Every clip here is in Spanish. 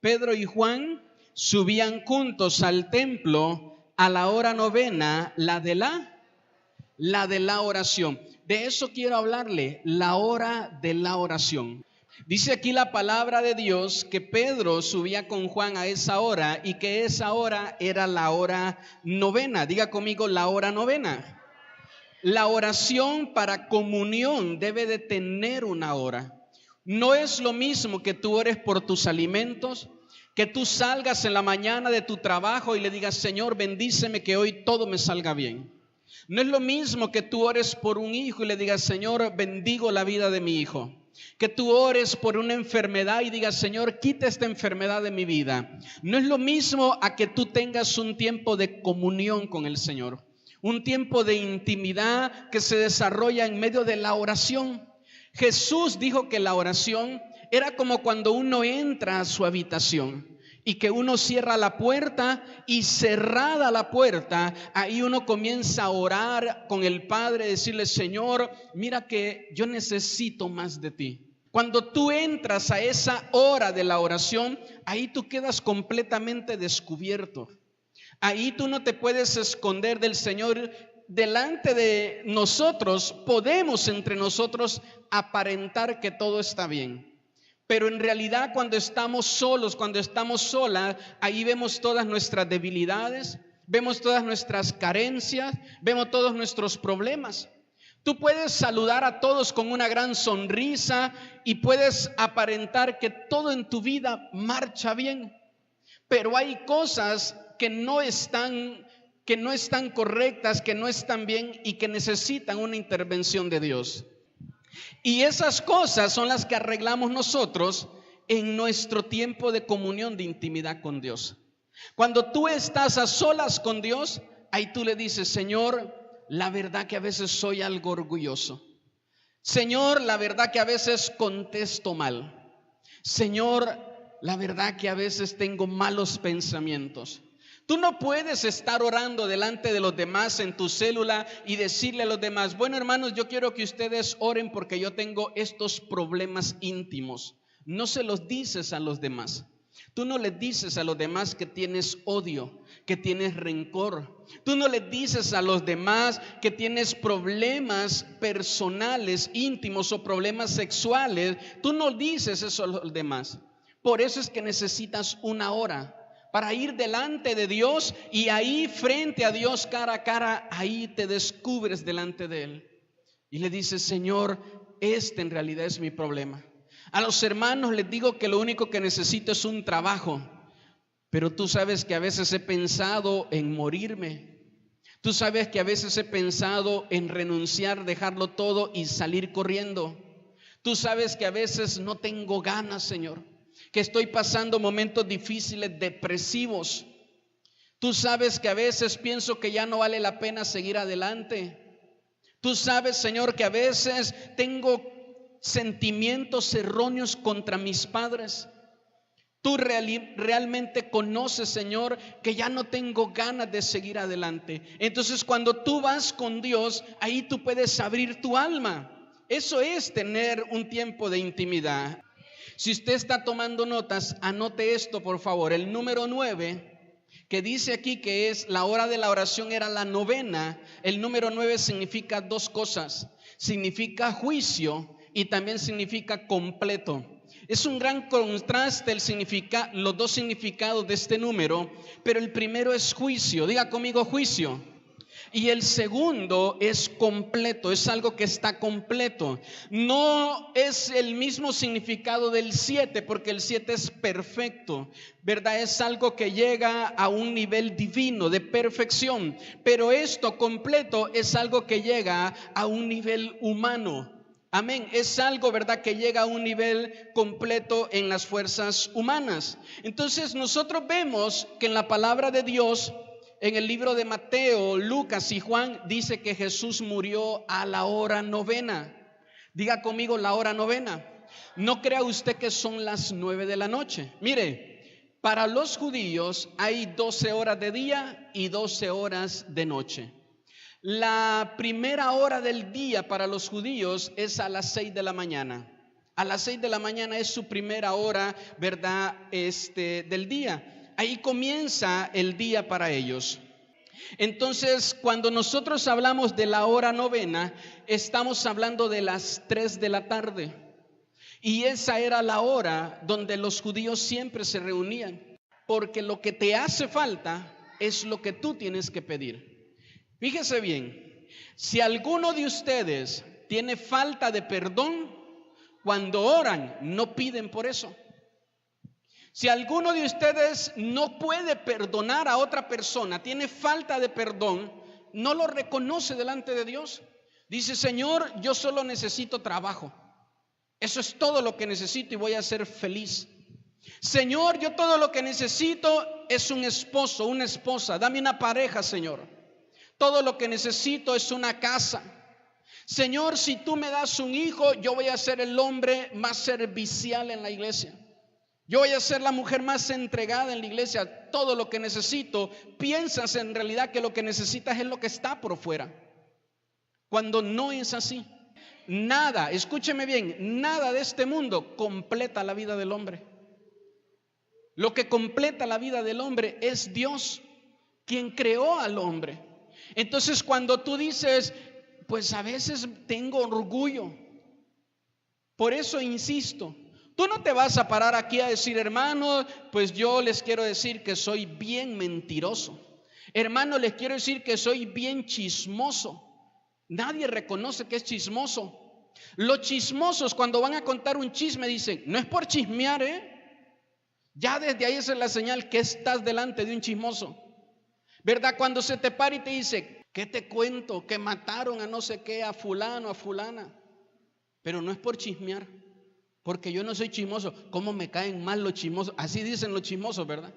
Pedro y Juan subían juntos al templo a la hora novena, la de la oración. De eso quiero hablarle, la hora de la oración. Dice aquí la palabra de Dios que Pedro subía con Juan a esa hora y que esa hora era la hora novena. Diga conmigo, la hora novena. La oración para comunión debe de tener una hora. No es lo mismo que tú ores por tus alimentos, que tú salgas en la mañana de tu trabajo y le digas, Señor, bendíceme que hoy todo me salga bien. No es lo mismo que tú ores por un hijo y le digas, Señor, bendigo la vida de mi hijo. Que tú ores por una enfermedad y digas, Señor, quita esta enfermedad de mi vida. No es lo mismo a que tú tengas un tiempo de comunión con el Señor. Un tiempo de intimidad que se desarrolla en medio de la oración. Jesús dijo que la oración era como cuando uno entra a su habitación y que uno cierra la puerta y cerrada la puerta, ahí uno comienza a orar con el Padre, decirle, Señor, mira que yo necesito más de ti. Cuando tú entras a esa hora de la oración, ahí tú quedas completamente descubierto. Ahí tú no te puedes esconder del Señor. Delante de nosotros, podemos entre nosotros aparentar que todo está bien. Pero en realidad cuando estamos solos, cuando estamos solas, ahí vemos todas nuestras debilidades, vemos todas nuestras carencias, vemos todos nuestros problemas. Tú puedes saludar a todos con una gran sonrisa y puedes aparentar que todo en tu vida marcha bien. Pero hay cosas que no están correctas, que no están bien y que necesitan una intervención de Dios. Y esas cosas son las que arreglamos nosotros en nuestro tiempo de comunión, de intimidad con Dios. Cuando tú estás a solas con Dios, ahí tú le dices, Señor, la verdad que a veces soy algo orgulloso. Señor, la verdad que a veces contesto mal. Señor, la verdad que a veces tengo malos pensamientos. Tú no puedes estar orando delante de los demás en tu célula y decirle a los demás, bueno, hermanos, yo quiero que ustedes oren porque yo tengo estos problemas íntimos. No se los dices a los demás. Tú no les dices a los demás que tienes odio, que tienes rencor. Tú no les dices a los demás que tienes problemas personales, íntimos o problemas sexuales. Tú no dices eso a los demás. Por eso es que necesitas una hora para ir delante de Dios y ahí frente a Dios cara a cara, ahí te descubres delante de Él. Y le dices, Señor, este en realidad es mi problema. A los hermanos les digo que lo único que necesito es un trabajo, pero tú sabes que a veces he pensado en morirme. Tú sabes que a veces he pensado en renunciar, dejarlo todo y salir corriendo. Tú sabes que a veces no tengo ganas, Señor, que estoy pasando momentos difíciles, depresivos. Tú sabes que a veces pienso que ya no vale la pena seguir adelante. Tú sabes, Señor, que a veces tengo sentimientos erróneos contra mis padres. Tú realmente conoces, Señor, que ya no tengo ganas de seguir adelante. Entonces, cuando tú vas con Dios, ahí tú puedes abrir tu alma. Eso es tener un tiempo de intimidad. Si usted está tomando notas, anote esto, por favor. El número 9, que dice aquí que es la hora de la oración, era la novena. El número 9 significa dos cosas. Significa juicio y también significa completo. Es un gran contraste los dos significados de este número, pero el primero es juicio. Diga conmigo, juicio. Y el segundo es completo, es algo que está completo. No es el mismo significado del 7, porque el 7 es perfecto, ¿verdad? Es algo que llega a un nivel divino, de perfección. Pero esto completo es algo que llega a un nivel humano. Amén, es algo, ¿verdad?, que llega a un nivel completo en las fuerzas humanas. Entonces nosotros vemos que en la palabra de Dios, en el libro de Mateo, Lucas y Juan, dice que Jesús murió a la hora novena. Diga conmigo, la hora novena. No crea usted que son las 9 de la noche. Mire, para los judíos hay 12 horas de día y 12 horas de noche. La primera hora del día para los judíos es a las 6 de la mañana. A las 6 de la mañana es su primera hora, ¿verdad? Del día. Ahí comienza el día para ellos. Entonces, cuando nosotros hablamos de la hora novena, estamos hablando de las 3 de la tarde. Y esa era la hora donde los judíos siempre se reunían, porque lo que te hace falta es lo que tú tienes que pedir. Fíjese bien, si alguno de ustedes tiene falta de perdón, cuando oran no piden por eso. Si alguno de ustedes no puede perdonar a otra persona, tiene falta de perdón, no lo reconoce delante de Dios. Dice: Señor, yo solo necesito trabajo. Eso es todo lo que necesito y voy a ser feliz. Señor, yo todo lo que necesito es un esposo, una esposa. Dame una pareja, Señor. Todo lo que necesito es una casa. Señor, si tú me das un hijo, yo voy a ser el hombre más servicial en la iglesia. Yo voy a ser la mujer más entregada en la iglesia. Todo lo que necesito, piensas en realidad que lo que necesitas es lo que está por fuera, cuando no es así. Nada, escúcheme bien, nada de este mundo completa la vida del hombre. Lo que completa la vida del hombre es Dios, quien creó al hombre. Entonces, cuando tú dices: pues a veces tengo orgullo, por eso insisto, tú no te vas a parar aquí a decir: hermano, pues yo les quiero decir que soy bien mentiroso. Hermano, les quiero decir que soy bien chismoso. Nadie reconoce que es chismoso. Los chismosos, cuando van a contar un chisme, dicen: no es por chismear, Ya desde ahí esa es la señal que estás delante de un chismoso, ¿verdad? Cuando se te para y te dice: ¿qué te cuento? Que mataron a no sé qué, a fulano, a fulana. Pero no es por chismear, porque yo no soy chismoso. ¿Cómo me caen mal los chismosos? Así dicen los chismosos, ¿verdad?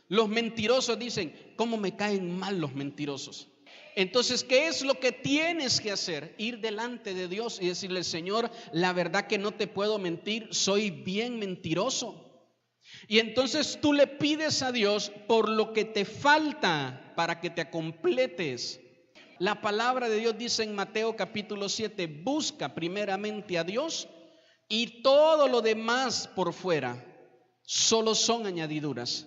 Los mentirosos dicen: ¿cómo me caen mal los mentirosos? Entonces, ¿qué es lo que tienes que hacer? Ir delante de Dios y decirle: Señor, la verdad que no te puedo mentir, soy bien mentiroso. Y entonces tú le pides a Dios por lo que te falta para que te completes. La palabra de Dios dice en Mateo capítulo 7: busca primeramente a Dios y todo lo demás por fuera solo son añadiduras.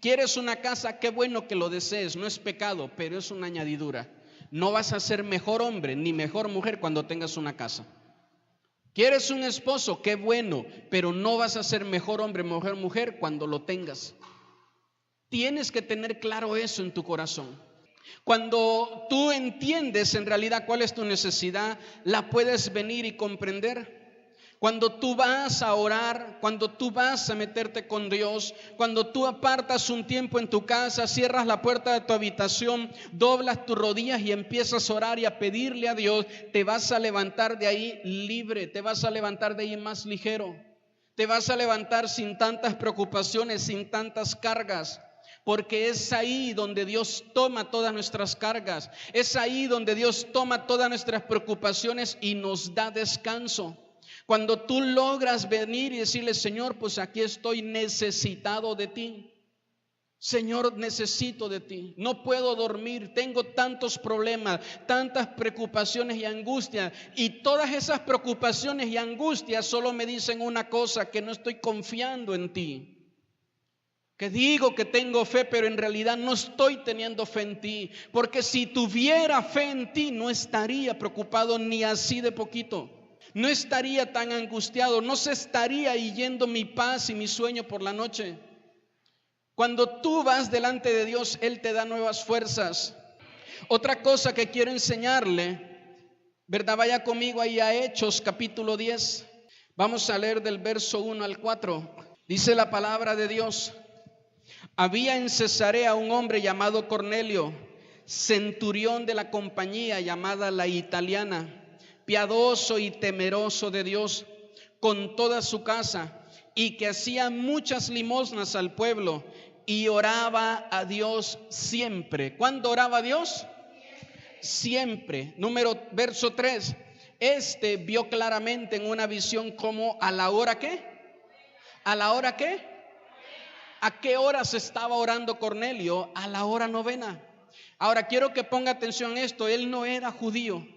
¿Quieres una casa? Qué bueno que lo desees, no es pecado, pero es una añadidura. No vas a ser mejor hombre ni mejor mujer cuando tengas una casa. ¿Quieres un esposo? Qué bueno, pero no vas a ser mejor hombre, mejor mujer cuando lo tengas. Tienes que tener claro eso en tu corazón. Cuando tú entiendes en realidad cuál es tu necesidad, la puedes venir y comprender. Cuando tú vas a orar, cuando tú vas a meterte con Dios, cuando tú apartas un tiempo en tu casa, cierras la puerta de tu habitación, doblas tus rodillas y empiezas a orar y a pedirle a Dios, te vas a levantar de ahí libre, te vas a levantar de ahí más ligero, te vas a levantar sin tantas preocupaciones, sin tantas cargas. Porque es ahí donde Dios toma todas nuestras cargas, es ahí donde Dios toma todas nuestras preocupaciones y nos da descanso. Cuando tú logras venir y decirle: Señor, pues aquí estoy necesitado de ti. Señor, necesito de ti. No puedo dormir, tengo tantos problemas, tantas preocupaciones y angustias. Y todas esas preocupaciones y angustias solo me dicen una cosa: que no estoy confiando en ti. Que digo que tengo fe, pero en realidad no estoy teniendo fe en ti. Porque si tuviera fe en ti, no estaría preocupado ni así de poquito. No estaría tan angustiado, no se estaría yendo mi paz y mi sueño por la noche. Cuando tú vas delante de Dios, Él te da nuevas fuerzas. Otra cosa que quiero enseñarle, ¿verdad? Vaya conmigo ahí a Hechos capítulo 10. Vamos a leer del verso 1 al 4. Dice la palabra de Dios: había en Cesarea un hombre llamado Cornelio, centurión de la compañía llamada la Italiana, piadoso y temeroso de Dios con toda su casa, y que hacía muchas limosnas al pueblo y oraba a Dios siempre. ¿Cuándo oraba a Dios? Siempre. Verso 3. Este vio claramente en una visión como a la hora ¿qué? ¿A la hora qué? ¿A qué hora se estaba orando Cornelio? A la hora novena. Ahora quiero que ponga atención a esto: él no era judío.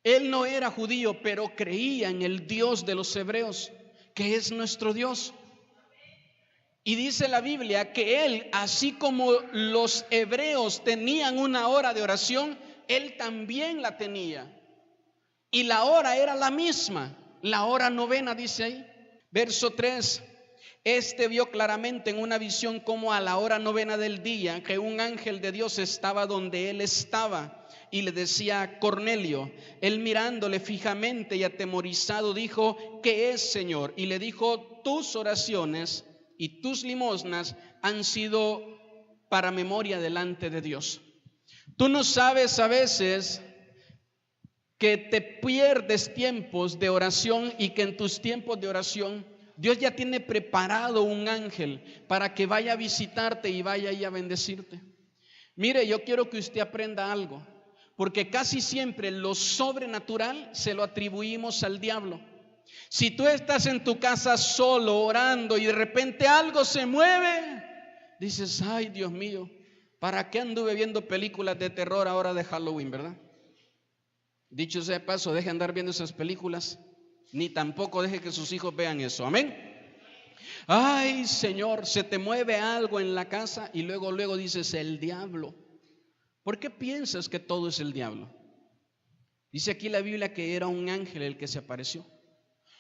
Él no era judío, pero creía en el Dios de los hebreos, que es nuestro Dios. Y dice la Biblia que él, así como los hebreos tenían una hora de oración, él también la tenía. Y la hora era la misma, la hora novena, dice ahí. Verso 3. Este vio claramente en una visión como a la hora novena del día que un ángel de Dios estaba donde él estaba y le decía: Cornelio. Él mirándole fijamente y atemorizado dijo: ¿qué es, Señor? Y le dijo: tus oraciones y tus limosnas han sido para memoria delante de Dios. Tú no sabes a veces que te pierdes tiempos de oración y que en tus tiempos de oración Dios ya tiene preparado un ángel para que vaya a visitarte y vaya ahí a bendecirte. Mire, yo quiero que usted aprenda algo, porque casi siempre lo sobrenatural se lo atribuimos al diablo. Si tú estás en tu casa solo orando y de repente algo se mueve, dices: ay, Dios mío, ¿para qué anduve viendo películas de terror ahora de Halloween, verdad? Dicho sea de paso, deje andar viendo esas películas, ni tampoco deje que sus hijos vean eso. Amén. Ay, Señor, se te mueve algo en la casa y luego dices: el diablo. ¿Por qué piensas que todo es el diablo? Dice aquí la Biblia que era un ángel el que se apareció.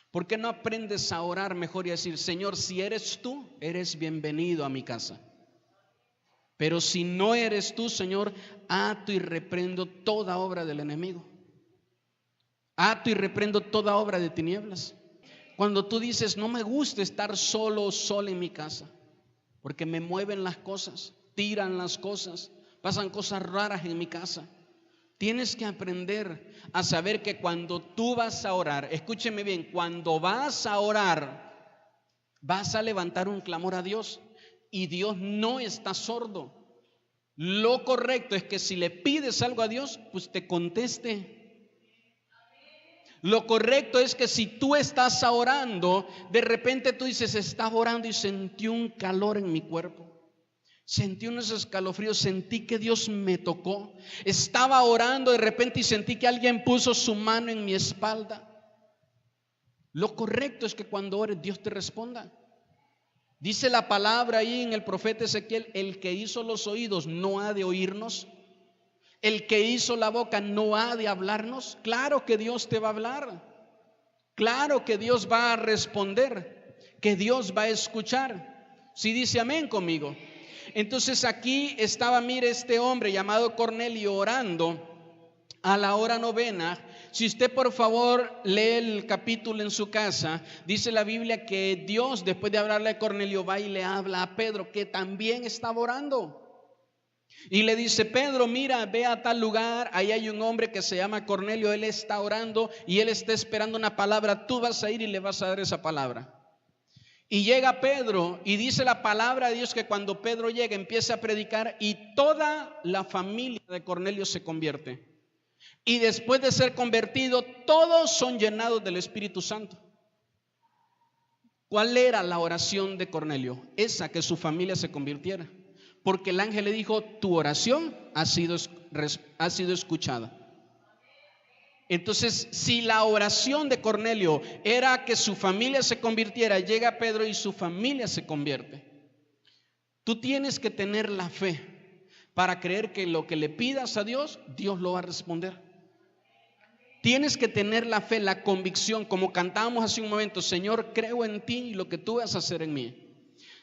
¿Por qué no aprendes a orar mejor y a decir: Señor, si eres tú, eres bienvenido a mi casa? Pero si no eres tú, Señor, ato y reprendo toda obra del enemigo. Ato y reprendo toda obra de tinieblas. Cuando tú dices: no me gusta estar solo o sola en mi casa, porque me mueven las cosas, tiran las cosas, pasan cosas raras en mi casa. Tienes que aprender a saber que cuando tú vas a orar, escúcheme bien, cuando vas a orar, vas a levantar un clamor a Dios y Dios no está sordo. Lo correcto es que si le pides algo a Dios, pues te conteste. Lo correcto es que si tú estás orando, de repente tú dices: estaba orando y sentí un calor en mi cuerpo. Sentí unos escalofríos, sentí que Dios me tocó. Estaba orando de repente y sentí que alguien puso su mano en mi espalda. Lo correcto es que cuando ores, Dios te responda. Dice la palabra ahí en el profeta Ezequiel: el que hizo los oídos no ha de oírnos. El que hizo la boca no ha de hablarnos. Claro que Dios te va a hablar. Claro que Dios va a responder, que Dios va a escuchar. Si dice amén conmigo. Entonces aquí estaba, mire, este hombre llamado Cornelio orando a la hora novena. Si usted por favor lee el capítulo en su casa, dice la Biblia que Dios, después de hablarle a Cornelio, va y le habla a Pedro, que también estaba orando. Y le dice: Pedro, mira, ve a tal lugar, ahí hay un hombre que se llama Cornelio, él está orando y él está esperando una palabra, tú vas a ir y le vas a dar esa palabra. Y llega Pedro y dice la palabra de Dios que cuando Pedro llega empieza a predicar y toda la familia de Cornelio se convierte. Y después de ser convertido, todos son llenados del Espíritu Santo. ¿Cuál era la oración de Cornelio? Esa, que su familia se convirtiera. Porque el ángel le dijo: tu oración ha sido escuchada. Entonces, si la oración de Cornelio era que su familia se convirtiera, llega Pedro y su familia se convierte. Tú tienes que tener la fe para creer que lo que le pidas a Dios, Dios lo va a responder. Tienes que tener la fe, la convicción, como cantábamos hace un momento: Señor, creo en ti y lo que tú vas a hacer en mí.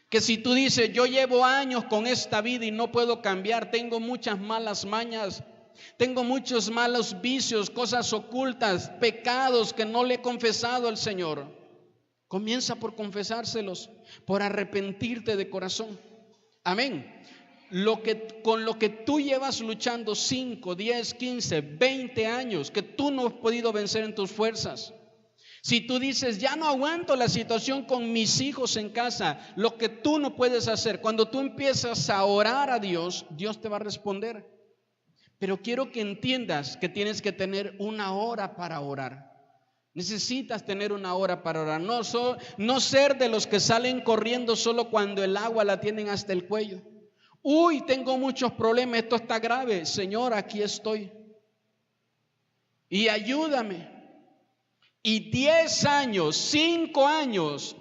Que si tú dices: yo llevo años con esta vida y no puedo cambiar, tengo muchas malas mañas, tengo muchos malos vicios, cosas ocultas, pecados que no le he confesado al Señor. Comienza por confesárselos, por arrepentirte de corazón. Amén. Con lo que tú llevas luchando 5, 10, 15, 20 años, que tú no has podido vencer en tus fuerzas. Si tú dices: ya no aguanto la situación con mis hijos en casa, lo que tú no puedes hacer, cuando tú empiezas a orar a Dios, Dios te va a responder. Pero quiero que entiendas que tienes que tener una hora para orar. Necesitas tener una hora para orar. No ser de los que salen corriendo solo cuando el agua la tienen hasta el cuello. Uy, tengo muchos problemas, esto está grave. Señor, aquí estoy. y ayúdame. Y 10 años, 5 años,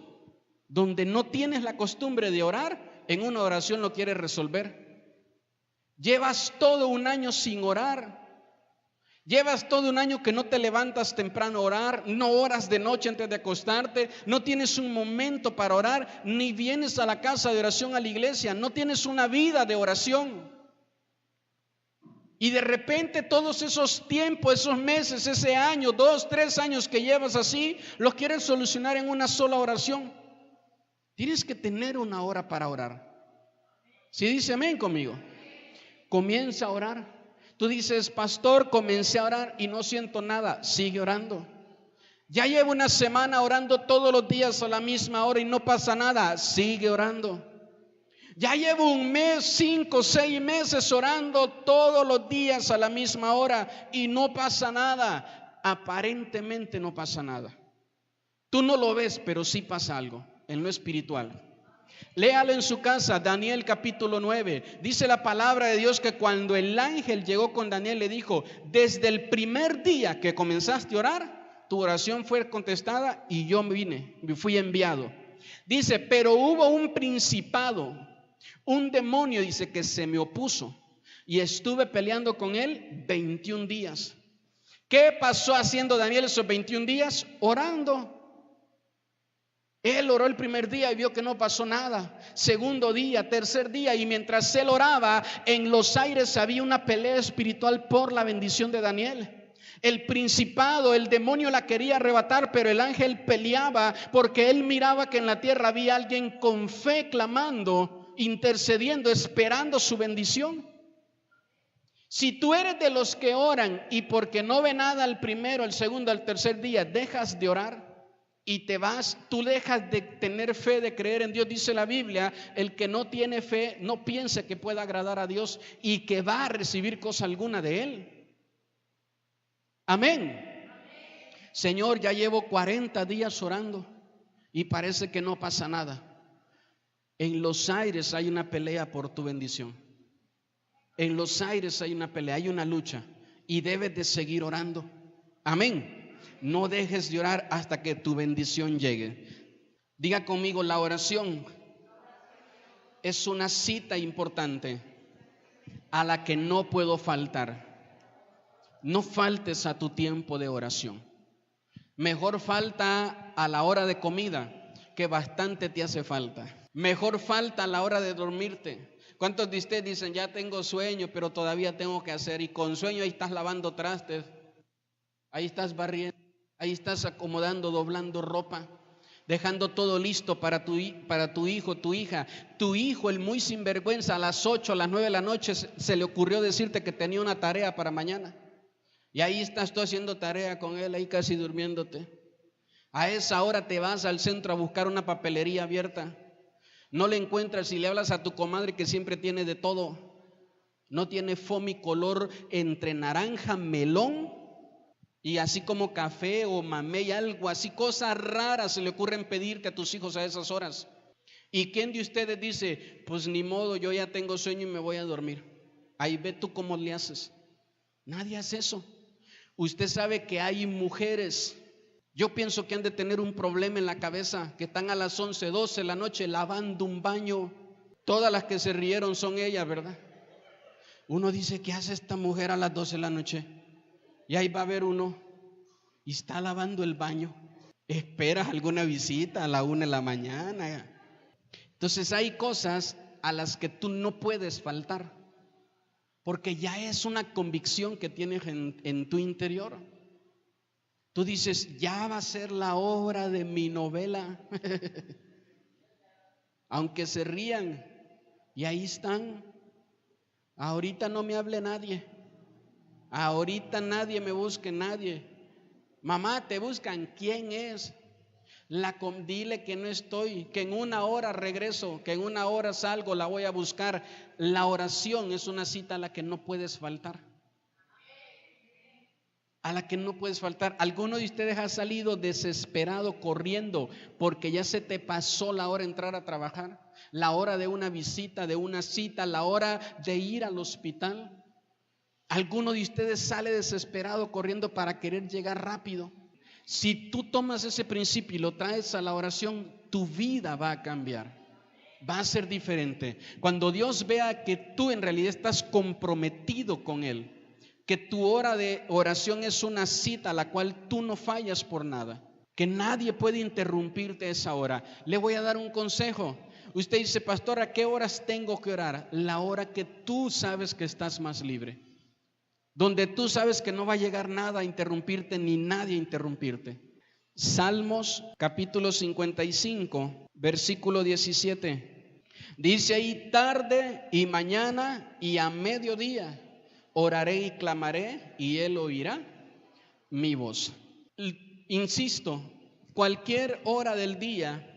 donde no tienes la costumbre de orar, en una oración lo quieres resolver. Llevas todo un año sin orar. Llevas todo un año que no te levantas temprano a orar, no oras de noche antes de acostarte, no tienes un momento para orar, ni vienes a la casa de oración a la iglesia, no tienes una vida de oración. Y de repente todos esos tiempos, esos meses, ese año, 2, 3 años que llevas así, los quieres solucionar en una sola oración. Tienes que tener una hora para orar. Si dice amén conmigo, comienza a orar. Tú dices, pastor, comencé a orar y no siento nada. Sigue orando. Ya llevo una semana orando todos los días a la misma hora y no pasa nada. Sigue orando. Ya llevo un mes, 5, 6 meses orando todos los días a la misma hora y no pasa nada. Aparentemente no pasa nada. Tú no lo ves, pero sí pasa algo en lo espiritual. Léalo en su casa, Daniel capítulo 9. Dice la palabra de Dios que cuando el ángel llegó con Daniel le dijo, desde el primer día que comenzaste a orar, tu oración fue contestada y yo me fui enviado. Dice, pero hubo un principado, un demonio, dice, que se me opuso y estuve peleando con él 21 días. ¿Qué pasó haciendo Daniel esos 21 días? Orando. Él oró el primer día y vio que no pasó nada. Segundo día, tercer día, y mientras él oraba, en los aires había una pelea espiritual por la bendición de Daniel. El principado, el demonio la quería arrebatar, pero el ángel peleaba porque él miraba que en la tierra había alguien con fe clamando, intercediendo, esperando su bendición. Si tú eres de los que oran y porque no ve nada al primero, al segundo, al tercer día, dejas de orar y te vas, tú dejas de tener fe, de creer en Dios. Dice la Biblia, el que no tiene fe no piense que pueda agradar a Dios y que va a recibir cosa alguna de Él. Amén. Señor, ya llevo 40 días orando y parece que no pasa nada. En los aires hay una pelea por tu bendición. En los aires hay una pelea, hay una lucha y debes de seguir orando. Amén. No dejes de orar hasta que tu bendición llegue. Diga conmigo, la oración es una cita importante a la que no puedo faltar. No faltes a tu tiempo de oración. Mejor falta a la hora de comida, que bastante te hace falta. Mejor falta a la hora de dormirte. ¿Cuántos de ustedes dicen, ya tengo sueño, pero todavía tengo que hacer? Y con sueño ahí estás lavando trastes, ahí estás barriendo, ahí estás acomodando, doblando ropa, dejando todo listo para tu hijo, tu hija. Tu hijo, el muy sinvergüenza, a las 8, a las 9 de la noche se le ocurrió decirte que tenía una tarea para mañana. Y ahí estás tú haciendo tarea con él, ahí casi durmiéndote. A esa hora te vas al centro a buscar una papelería abierta. No le encuentras y le hablas a tu comadre que siempre tiene de todo. No tiene foamy color entre naranja, melón y así como café o mamey, algo así, cosas raras se le ocurren pedirte a tus hijos a esas horas. ¿Y quién de ustedes dice, pues ni modo, yo ya tengo sueño y me voy a dormir? Ahí ve tú cómo le haces. Nadie hace eso. Usted sabe que hay mujeres, yo pienso que han de tener un problema en la cabeza, que están a las 11, 12 de la noche lavando un baño. Todas las que se rieron son ellas, ¿verdad? Uno dice, ¿qué hace esta mujer a las 12 de la noche? Y ahí va a ver uno y está lavando el baño. Esperas alguna visita a la 1 de la mañana. Entonces hay cosas a las que tú no puedes faltar, porque ya es una convicción que tienes en tu interior. Tú dices, ya va a ser la hora de mi novela. Aunque se rían, y ahí están. Ahorita no me hable nadie. Ahorita nadie me busque, nadie. Mamá, te buscan, ¿quién es? Dile que no estoy, que en una hora regreso, que en una hora salgo, la voy a buscar. La oración es una cita a la que no puedes faltar. A la que no puedes faltar. ¿Alguno de ustedes ha salido desesperado corriendo porque ya se te pasó la hora de entrar a trabajar? La hora de una visita, de una cita, la hora de ir al hospital. Alguno de ustedes sale desesperado corriendo para querer llegar rápido. Si tú tomas ese principio y lo traes a la oración, tu vida va a cambiar, va a ser diferente. Cuando Dios vea que tú en realidad estás comprometido con Él, que tu hora de oración es una cita a la cual tú no fallas por nada, que nadie puede interrumpirte esa hora. Le voy a dar un consejo. Usted dice, pastor, ¿a qué horas tengo que orar? La hora que tú sabes que estás más libre, donde tú sabes que no va a llegar nada a interrumpirte ni nadie a interrumpirte. Salmos capítulo 55, versículo 17. Dice ahí, tarde y mañana y a mediodía oraré y clamaré y Él oirá mi voz. Insisto, cualquier hora del día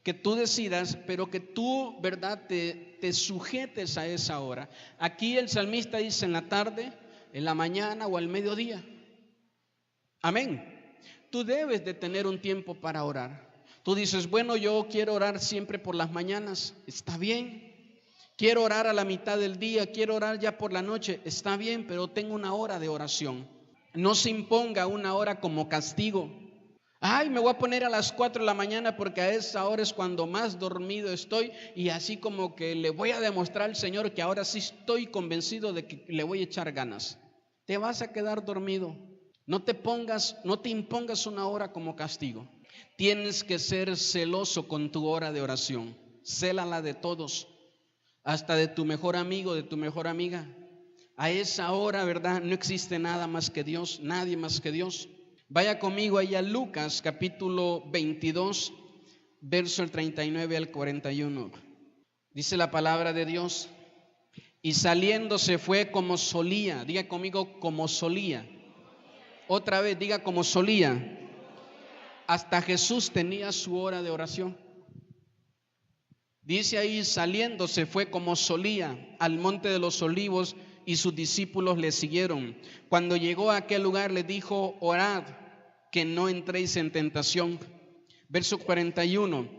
que tú decidas, pero que tú, ¿verdad?, te sujetes a esa hora. Aquí el salmista dice en la tarde, en la mañana o al mediodía. Amén. Tú debes de tener un tiempo para orar. Tú dices, bueno, yo quiero orar siempre por las mañanas. Está bien. Quiero orar a la mitad del día, quiero orar ya por la noche. Está bien, pero tengo una hora de oración. No se imponga una hora como castigo. Ay, me voy a poner a las 4 de la mañana porque a esa hora es cuando más dormido estoy, y así como que le voy a demostrar al Señor que ahora sí estoy convencido de que le voy a echar ganas. Te vas a quedar dormido. No te impongas una hora como castigo. Tienes que ser celoso con tu hora de oración. Célala de todos, hasta de tu mejor amigo, de tu mejor amiga. A esa hora, ¿verdad?, no existe nada más que Dios, nadie más que Dios. Vaya conmigo ahí a Lucas capítulo 22, verso el 39 al 41. Dice la palabra de Dios: y saliendo se fue como solía. Diga conmigo, como solía. Otra vez, diga como solía. Hasta Jesús tenía su hora de oración. Dice ahí, saliendo se fue como solía al monte de los olivos, y sus discípulos le siguieron. Cuando llegó a aquel lugar le dijo, orad que no entréis en tentación. Verso 41.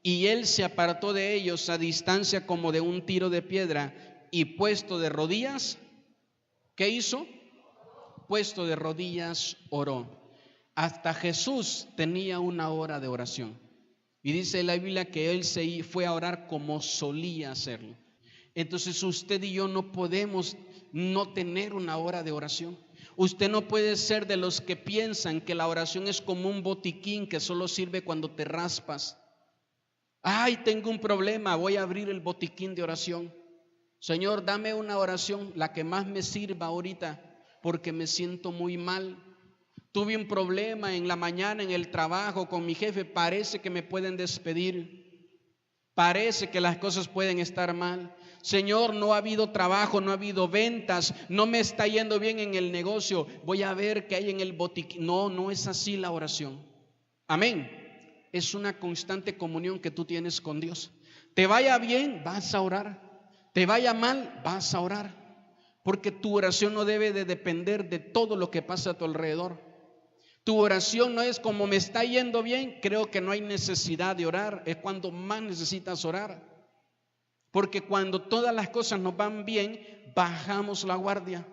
Y él se apartó de ellos a distancia como de un tiro de piedra, y puesto de rodillas, ¿qué hizo? Puesto de rodillas oró. Hasta Jesús tenía una hora de oración. Y dice la Biblia que él se fue a orar como solía hacerlo. Entonces usted y yo no podemos no tener una hora de oración. Usted no puede ser de los que piensan que la oración es como un botiquín que solo sirve cuando te raspas. Ay, tengo un problema, voy a abrir el botiquín de oración. Señor, dame una oración, la que más me sirva ahorita, porque me siento muy mal. Tuve un problema en la mañana en el trabajo con mi jefe, parece que me pueden despedir. Parece que las cosas pueden estar mal. Señor, no ha habido trabajo, no ha habido ventas, no me está yendo bien en el negocio, voy a ver qué hay en el botiquín. No, no es así la oración. Amén. Es una constante comunión que tú tienes con Dios. Te vaya bien, vas a orar. Te vaya mal, vas a orar. Porque tu oración no debe de depender de todo lo que pasa a tu alrededor. Tu oración no es como me está yendo bien, creo que no hay necesidad de orar. Es cuando más necesitas orar. Porque cuando todas las cosas nos van bien, bajamos la guardia.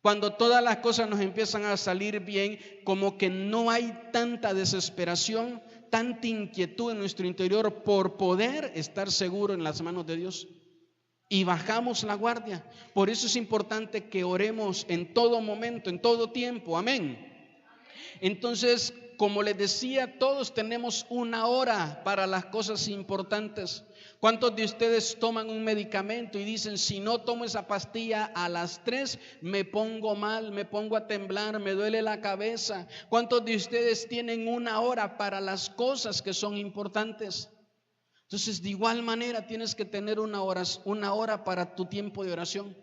Cuando todas las cosas nos empiezan a salir bien, como que no hay tanta desesperación, tanta inquietud en nuestro interior por poder estar seguro en las manos de Dios. Y bajamos la guardia. Por eso es importante que oremos en todo momento, en todo tiempo. Amén. Entonces, como les decía, todos tenemos una hora para las cosas importantes. ¿Cuántos de ustedes toman un medicamento y dicen, si no tomo esa pastilla a las 3 me pongo mal, me pongo a temblar, me duele la cabeza? ¿Cuántos de ustedes tienen una hora para las cosas que son importantes? Entonces, de igual manera tienes que tener una hora para tu tiempo de oración.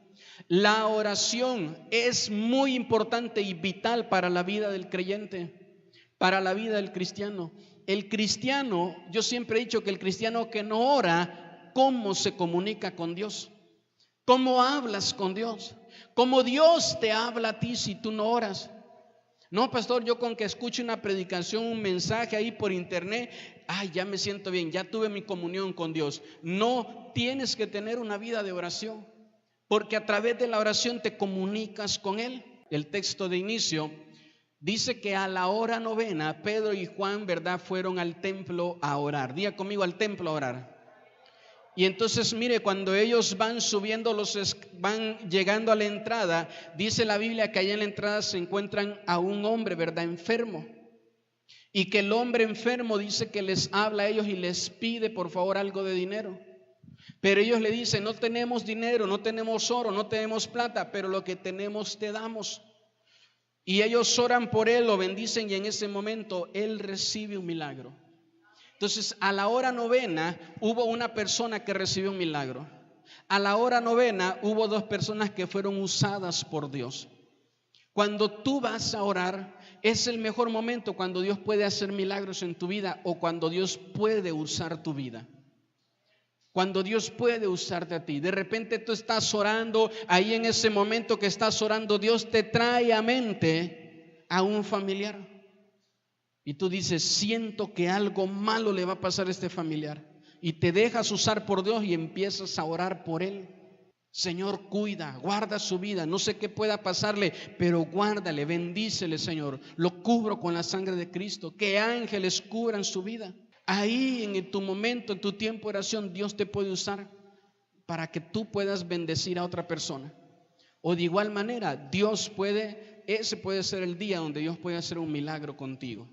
La oración es muy importante y vital para la vida del creyente, para la vida del cristiano. El cristiano, yo siempre he dicho que el cristiano que no ora, ¿cómo se comunica con Dios? ¿Cómo hablas con Dios? ¿Cómo Dios te habla a ti si tú no oras? No, pastor, yo con que escuche una predicación, un mensaje ahí por internet, ay, ya me siento bien, ya tuve mi comunión con Dios. No, tienes que tener una vida de oración. porque a través de la oración te comunicas con Él. El texto de inicio dice que a la hora novena, Pedro y Juan, ¿verdad?, fueron al templo a orar. Diga conmigo, al templo a orar. Y entonces, mire, cuando ellos van subiendo, van llegando a la entrada, dice la Biblia que allá en la entrada se encuentran a un hombre, ¿verdad?, enfermo. Y que el hombre enfermo dice que les habla a ellos y les pide por favor algo de dinero. Pero ellos le dicen: no tenemos dinero, no tenemos oro, no tenemos plata, pero lo que tenemos te damos. Y ellos oran por él, lo bendicen, y en ese momento él recibe un milagro. Entonces, a la hora novena hubo una persona que recibió un milagro. A la hora novena hubo dos personas que fueron usadas por Dios. Cuando tú vas a orar, es el mejor momento cuando Dios puede hacer milagros en tu vida, o cuando Dios puede usar tu vida. Cuando Dios puede usarte a ti. De repente tú estás orando, ahí en ese momento que estás orando, Dios te trae a mente a un familiar. Y tú dices: siento que algo malo le va a pasar a este familiar. Y te dejas usar por Dios y empiezas a orar por él. Señor, cuida, guarda su vida. No sé qué pueda pasarle, pero guárdale, bendícele, Señor. Lo cubro con la sangre de Cristo. Que ángeles cubran su vida. Ahí en tu momento, en tu tiempo de oración, Dios te puede usar para que tú puedas bendecir a otra persona. O de igual manera, ese puede ser el día donde Dios puede hacer un milagro contigo.